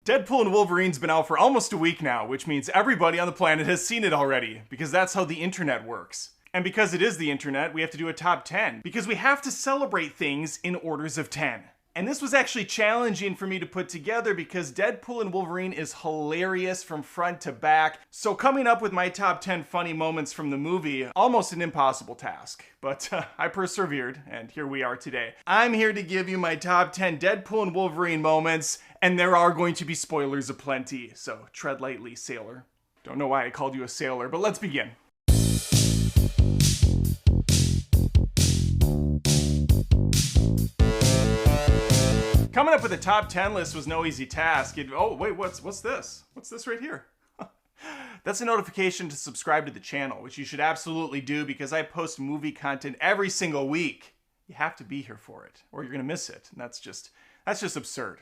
Deadpool and Wolverine's been out for almost a week now, which means everybody on the planet has seen it already, because that's how the internet works. And because it is the internet, we have to do a top 10, because we have to celebrate things in orders of 10. And this was actually challenging for me to put together because Deadpool and Wolverine is hilarious from front to back. So coming up with my top 10 funny moments from the movie, almost an impossible task. But I persevered, and here we are today. I'm here to give you my top 10 Deadpool and Wolverine moments, and there are going to be spoilers aplenty. So tread lightly, sailor. Don't know why I called you a sailor, but let's begin. Coming up with a top 10 list was no easy task. Oh, wait, what's this? What's this right here? That's a notification to subscribe to the channel, which you should absolutely do because I post movie content every single week. You have to be here for it, or you're gonna miss it. And that's just absurd.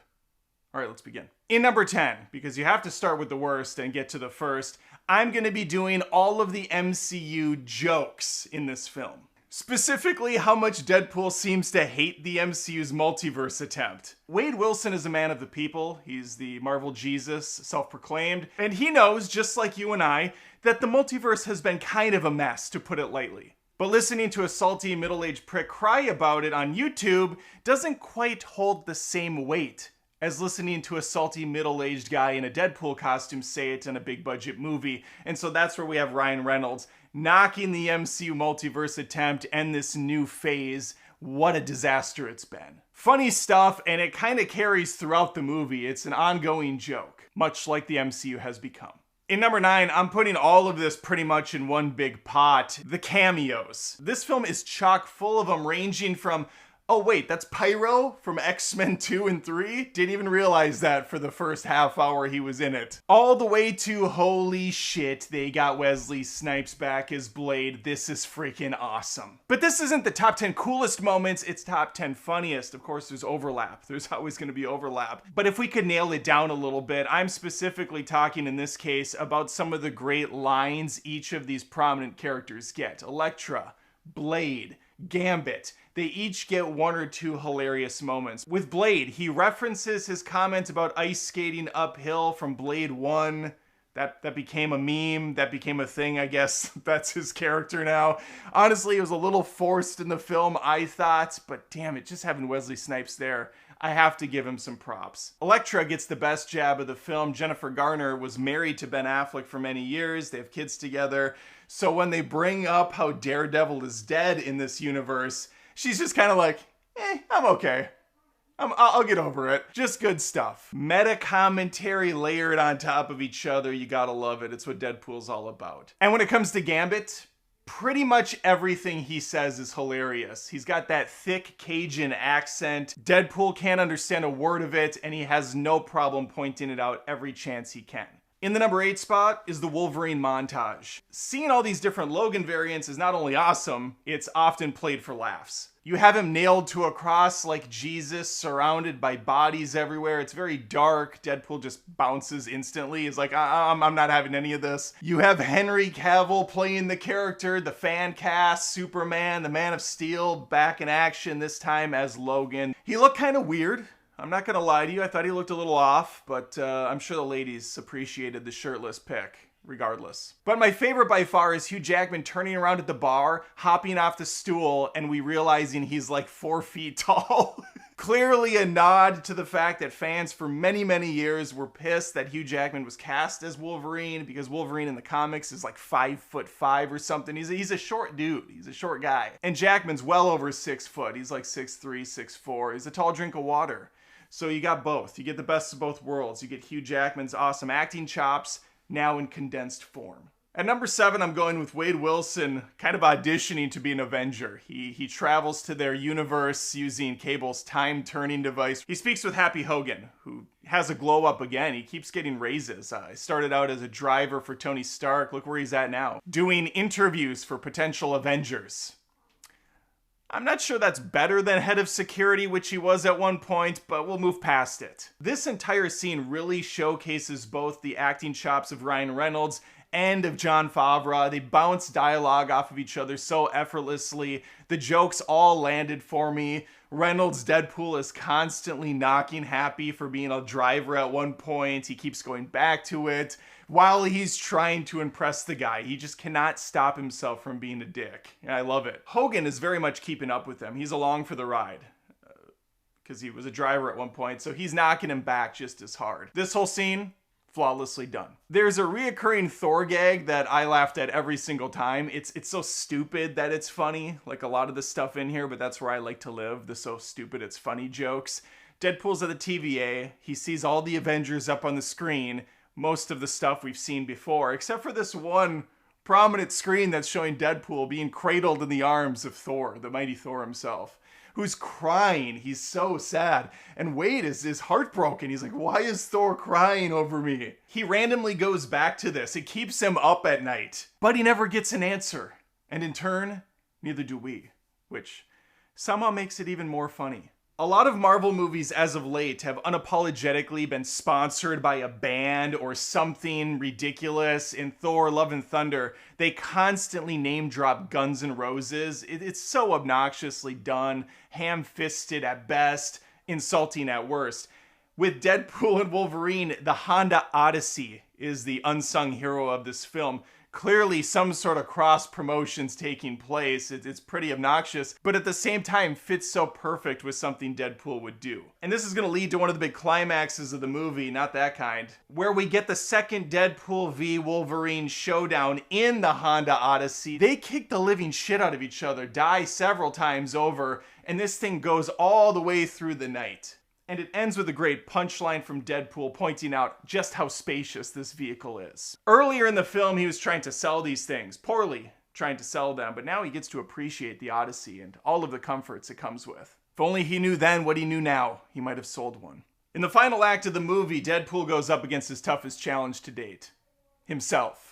All right, let's begin. In number 10, because you have to start with the worst and get to the first, I'm gonna be doing all of the MCU jokes in this film. Specifically, how much Deadpool seems to hate the MCU's multiverse attempt. Wade Wilson is a man of the people. He's the Marvel Jesus, self-proclaimed. And he knows, just like you and I, that the multiverse has been kind of a mess, to put it lightly. But listening to a salty middle-aged prick cry about it on YouTube doesn't quite hold the same weight as listening to a salty middle-aged guy in a Deadpool costume say it in a big-budget movie. And so that's where we have Ryan Reynolds knocking the MCU multiverse attempt and this new phase. What a disaster it's been. Funny stuff, and it kind of carries throughout the movie. It's an ongoing joke, much like the MCU has become. In number 9, I'm putting all of this pretty much in one big pot. The cameos. This film is chock full of them, ranging from, oh wait, that's Pyro from X-Men 2 and 3? Didn't even realize that for the first half hour he was in it. All the way to, holy shit, they got Wesley Snipes back as Blade. This is freaking awesome. But this isn't the top 10 coolest moments, it's top 10 funniest. Of course, there's overlap. There's always gonna be overlap. But if we could nail it down a little bit, I'm specifically talking in this case about some of the great lines each of these prominent characters get. Elektra, Blade, Gambit. They each get one or two hilarious moments. With Blade, he references his comment about ice skating uphill from Blade 1. That became a meme. That became a thing, I guess. That's his character now. Honestly, it was a little forced in the film, I thought. But damn it, just having Wesley Snipes there, I have to give him some props. Elektra gets the best jab of the film. Jennifer Garner was married to Ben Affleck for many years. They have kids together. So when they bring up how Daredevil is dead in this universe, she's just kind of like, I'm okay. I'll get over it. Just good stuff. Meta commentary layered on top of each other. You gotta love it. It's what Deadpool's all about. And when it comes to Gambit, pretty much everything he says is hilarious. He's got that thick Cajun accent. Deadpool can't understand a word of it, and he has no problem pointing it out every chance he can. In the number 8 spot is the Wolverine Montage. Seeing all these different Logan variants is not only awesome, it's often played for laughs. You have him nailed to a cross like Jesus, surrounded by bodies everywhere. It's very dark. Deadpool just bounces instantly. He's like, I'm not having any of this. You have Henry Cavill playing the character, the fan cast, Superman, the Man of Steel, back in action, this time as Logan. He looked kind of weird. I'm not gonna lie to you, I thought he looked a little off, but I'm sure the ladies appreciated the shirtless pic, regardless. But my favorite by far is Hugh Jackman turning around at the bar, hopping off the stool, and we realizing he's like 4 feet tall. Clearly a nod to the fact that fans for many, many years were pissed that Hugh Jackman was cast as Wolverine, because Wolverine in the comics is like 5'5" or something. He's a short dude. He's a short guy. And Jackman's well over 6 foot. He's like 6'3", 6'4". He's a tall drink of water. So you got both. You get the best of both worlds. You get Hugh Jackman's awesome acting chops, now in condensed form. At number 7, I'm going with Wade Wilson kind of auditioning to be an Avenger. He travels to their universe using Cable's time-turning device. He speaks with Happy Hogan, who has a glow up again. He keeps getting raises. He started out as a driver for Tony Stark. Look where he's at now. Doing interviews for potential Avengers. I'm not sure that's better than head of security, which he was at one point, but we'll move past it. This entire scene really showcases both the acting chops of Ryan Reynolds end of Jon Favreau. They bounce dialogue off of each other so effortlessly. The jokes all landed for me. Reynolds' Deadpool is constantly knocking Happy for being a driver at one point. He keeps going back to it while he's trying to impress the guy. He just cannot stop himself from being a dick. And I love it. Hogan is very much keeping up with him. He's along for the ride because he was a driver at one point, so he's knocking him back just as hard. This whole scene, flawlessly done. There's a reoccurring Thor gag that I laughed at every single time. It's so stupid that it's funny, like a lot of the stuff in here, but that's where I like to live, the so stupid it's funny jokes. Deadpool's at the TVA. He sees all the Avengers up on the screen, most of the stuff we've seen before, except for this one prominent screen that's showing Deadpool being cradled in the arms of Thor, the mighty Thor himself, who's crying. He's so sad. And Wade is heartbroken. He's like, why is Thor crying over me? He randomly goes back to this. It keeps him up at night. But he never gets an answer. And in turn, neither do we. Which somehow makes it even more funny. A lot of Marvel movies as of late have unapologetically been sponsored by a band or something ridiculous. In Thor, Love and Thunder, they constantly name drop Guns N' Roses. It's so obnoxiously done, ham-fisted at best, insulting at worst. With Deadpool and Wolverine, the Honda Odyssey is the unsung hero of this film. Clearly some sort of cross promotions taking place. It's pretty obnoxious, but at the same time fits so perfect with something Deadpool would do. And this is going to lead to one of the big climaxes of the movie, not that kind, where we get the second Deadpool v Wolverine showdown in the Honda Odyssey. They kick the living shit out of each other, die several times over, and this thing goes all the way through the night. And it ends with a great punchline from Deadpool pointing out just how spacious this vehicle is. Earlier in the film, he was trying to sell these things, poorly trying to sell them, but now he gets to appreciate the Odyssey and all of the comforts it comes with. If only he knew then what he knew now, he might have sold one. In the final act of the movie, Deadpool goes up against his toughest challenge to date. Himself.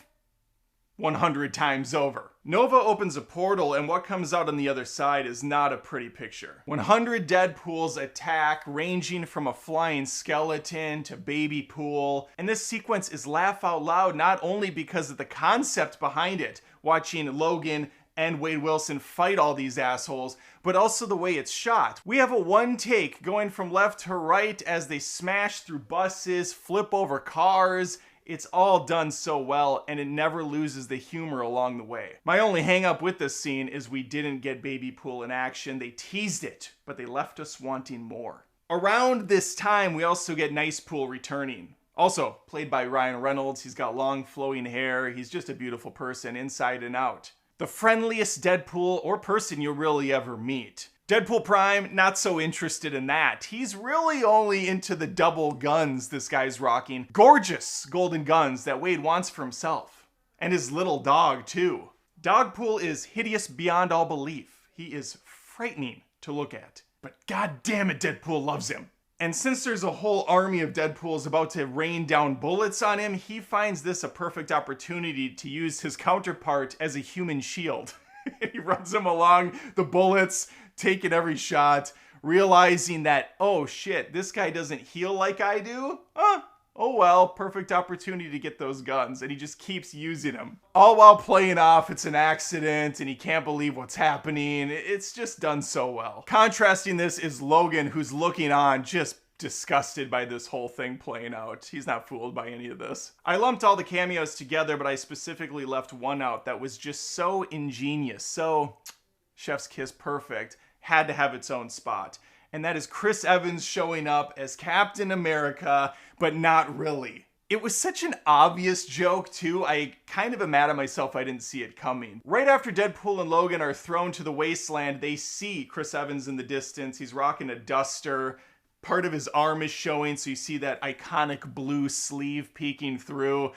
100 times over. Nova opens a portal, and what comes out on the other side is not a pretty picture. 100 Deadpools attack, ranging from a flying skeleton to baby pool. And this sequence is laugh out loud not only because of the concept behind it, watching Logan and Wade Wilson fight all these assholes, but also the way it's shot. We have a one take going from left to right as they smash through buses, flip over cars. It's all done so well, and it never loses the humor along the way. My only hang up with this scene is we didn't get Baby Pool in action. They teased it, but they left us wanting more. Around this time, we also get Nice Pool returning. Also, played by Ryan Reynolds. He's got long flowing hair. He's just a beautiful person inside and out. The friendliest Deadpool or person you'll really ever meet. Deadpool Prime, not so interested in that. He's really only into the double guns this guy's rocking. Gorgeous golden guns that Wade wants for himself. And his little dog, too. Dogpool is hideous beyond all belief. He is frightening to look at. But god damn it, Deadpool loves him. And since there's a whole army of Deadpools about to rain down bullets on him, he finds this a perfect opportunity to use his counterpart as a human shield. He runs him along the bullets, taking every shot, realizing that, oh shit, this guy doesn't heal like I do? Oh well, perfect opportunity to get those guns, and he just keeps using them. All while playing off it's an accident and he can't believe what's happening. It's just done so well. Contrasting this is Logan, who's looking on, just disgusted by this whole thing playing out. He's not fooled by any of this. I lumped all the cameos together, but I specifically left one out that was just so ingenious, so chef's kiss perfect, had to have its own spot. And that is Chris Evans showing up as Captain America, but not really. It was such an obvious joke too, I kind of am mad at myself I didn't see it coming. Right after Deadpool and Logan are thrown to the wasteland, they see Chris Evans in the distance. He's rocking a duster. Part of his arm is showing, so you see that iconic blue sleeve peeking through,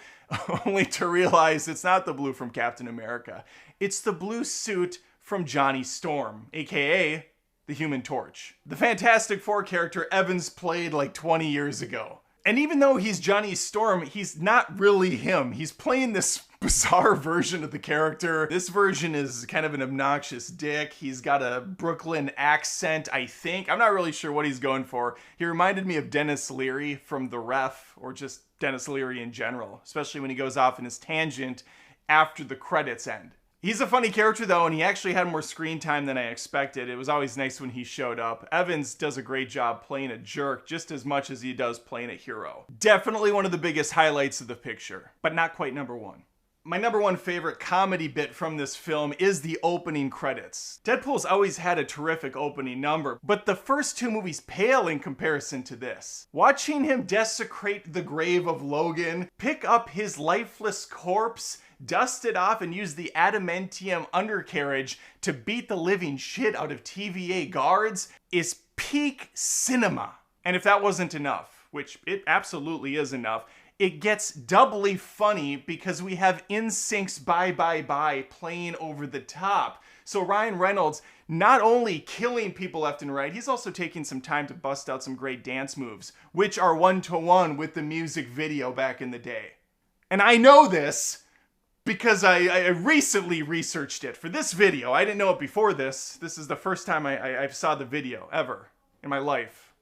only to realize it's not the blue from Captain America. It's the blue suit from Johnny Storm, aka the Human Torch. The Fantastic Four character Evans played like 20 years ago. And even though he's Johnny Storm, he's not really him. He's playing this bizarre version of the character. This version is kind of an obnoxious dick. He's got a Brooklyn accent, I think. I'm not really sure what he's going for. He reminded me of Dennis Leary from The Ref, or just Dennis Leary in general, especially when he goes off in his tangent after the credits end. He's a funny character though, and he actually had more screen time than I expected. It was always nice when he showed up. Evans does a great job playing a jerk just as much as he does playing a hero. Definitely one of the biggest highlights of the picture, but not quite number one. My number one favorite comedy bit from this film is the opening credits. Deadpool's always had a terrific opening number, but the first two movies pale in comparison to this. Watching him desecrate the grave of Logan, pick up his lifeless corpse, dust it off, and use the adamantium undercarriage to beat the living shit out of TVA guards is peak cinema. And if that wasn't enough, which it absolutely is enough, it gets doubly funny because we have NSYNC's Bye Bye Bye playing over the top. So Ryan Reynolds not only killing people left and right, he's also taking some time to bust out some great dance moves, which are one-to-one with the music video back in the day. And I know this because I recently researched it for this video. I didn't know it before this. This is the first time I saw the video ever in my life.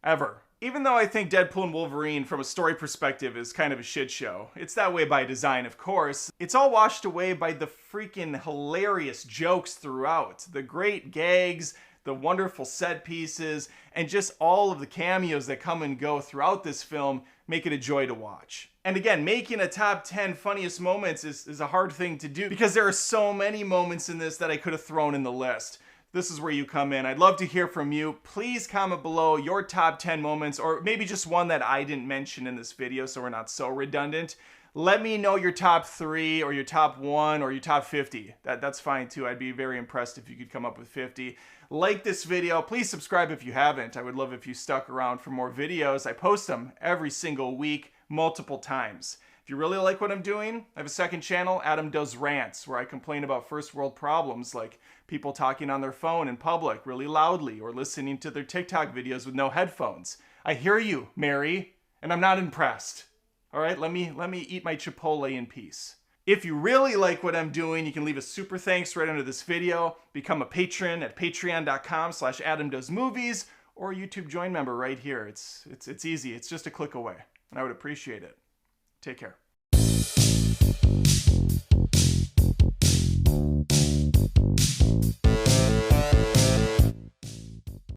Ever. Even though I think Deadpool and Wolverine from a story perspective is kind of a shit show, it's that way by design, of course, it's all washed away by the freaking hilarious jokes throughout. The great gags, the wonderful set pieces, and just all of the cameos that come and go throughout this film make it a joy to watch. And again, making a top 10 funniest moments is a hard thing to do because there are so many moments in this that I could have thrown in the list. This is where you come in. I'd love to hear from you. Please comment below your top 10 moments, or maybe just one that I didn't mention in this video so we're not so redundant. Let me know your top 3 or your top 1 or your top 50. That's fine too. I'd be very impressed if you could come up with 50. Like this video. Please subscribe if you haven't. I would love if you stuck around for more videos. I post them every single week, multiple times. If you really like what I'm doing, I have a second channel, Adam Does Rants, where I complain about first world problems like people talking on their phone in public really loudly or listening to their TikTok videos with no headphones. I hear you, Mary, and I'm not impressed. All right, let me eat my Chipotle in peace. If you really like what I'm doing, you can leave a super thanks right under this video, become a patron at patreon.com/AdamDoesMovies, or a YouTube join member right here. It's easy. It's just a click away, and I would appreciate it. Take care.